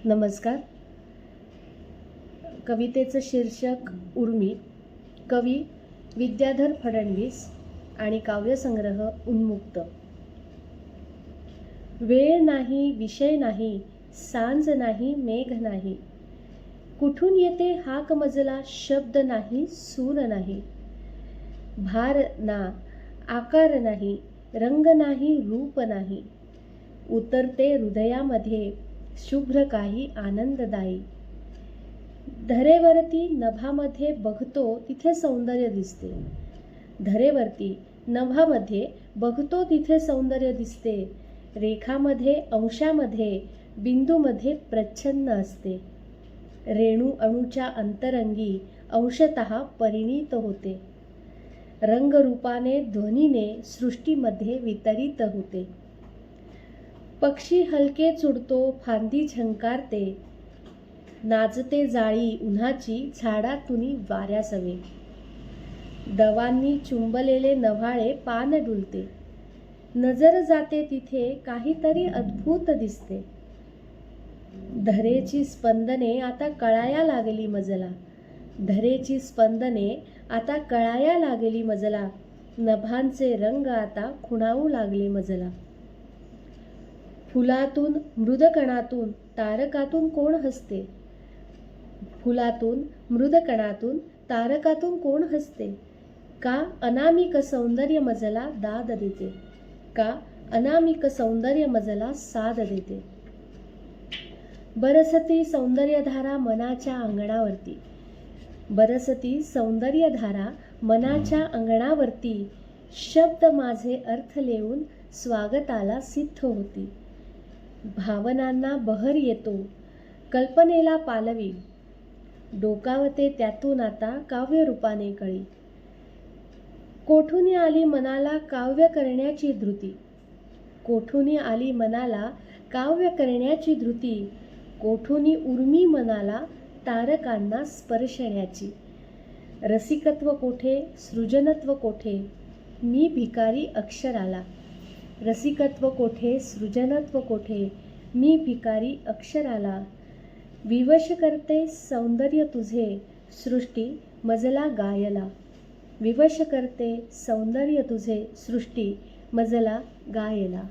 नमस्कार. कवितेचं शीर्षक उर्मी. कवी विद्याधर फडणवीस आणि काव्यसंग्रह उन्मुक्त. वेळ नाही, विषय नाही, सांज नाही, मेघ नाही, कुठून येते हाक मजला, शब्द नाही, सूर नाही, भार ना, आकार नाही, रंग नाही, रूप नाही, उतरते हृदयामध्ये शुभ्र काही आनंददायी. धरेवरती नभामध्ये बघतो तिथे सौंदर्य दिसते. धरेवरती नभामध्ये बघतो तिथे सौंदर्य दिसते. रेखामध्ये, अंशामध्ये, बिंदूमध्ये प्रच्छन्न असते. रेणू अणूच्या अंतरंगी अंशतः परिणीत होते. रंगरूपाने, ध्वनीने सृष्टीमध्ये वितरित होते. पक्षी हलके चुडतो, फांदी झंकारते, नाचते जाळी उन्हाची झाडातुनी वाऱ्यासवे. दवांनी चुंबलेले नव्हाळे पान डुलते. नजर जाते तिथे काहीतरी अद्भुत दिसते. धरेची स्पंदने आता कळाया लागली मजला. धरेची स्पंदने आता कळाया लागली मजला. नभांचे रंग आता खुणावू लागले मजला. फुलातून, मृदकणातून, तारकातून कोण हसते. फुलातून, मृदकणातून, तारकातून कोण हसते. का अनामिक सौंदर्य मजला दाद देते. का अनामिक सौंदर्य मजला साद देते. बरसती सौंदर्यधारा मनाच्या अंगणावरती. बरसती सौंदर्यधारा मनाच्या अंगणावरती. शब्द माझे अर्थ लिहून स्वागताला सिद्ध होती. भावनांना बहर येतो, कल्पनेला पालवी. डोकावते त्यातून आता काव्यरूपाने कळी. कोठून आली मनाला काव्य करण्याची धृती. कोठून आली मनाला काव्य करण्याची धृती. कोठून उर्मी मनाला तारकांना स्पर्शण्याची. रसिकत्व कोठे, सृजनत्व कोठे, मी भिकारी अक्षराला. रसिकत्व कोठे, सृजनत्व कोठे, मी भिकारी अक्षराला. विवश करते सौंदर्य तुझे, सृष्टी मजला गायला. विवश करते सौंदर्य तुझे, सृष्टी मजला गायला.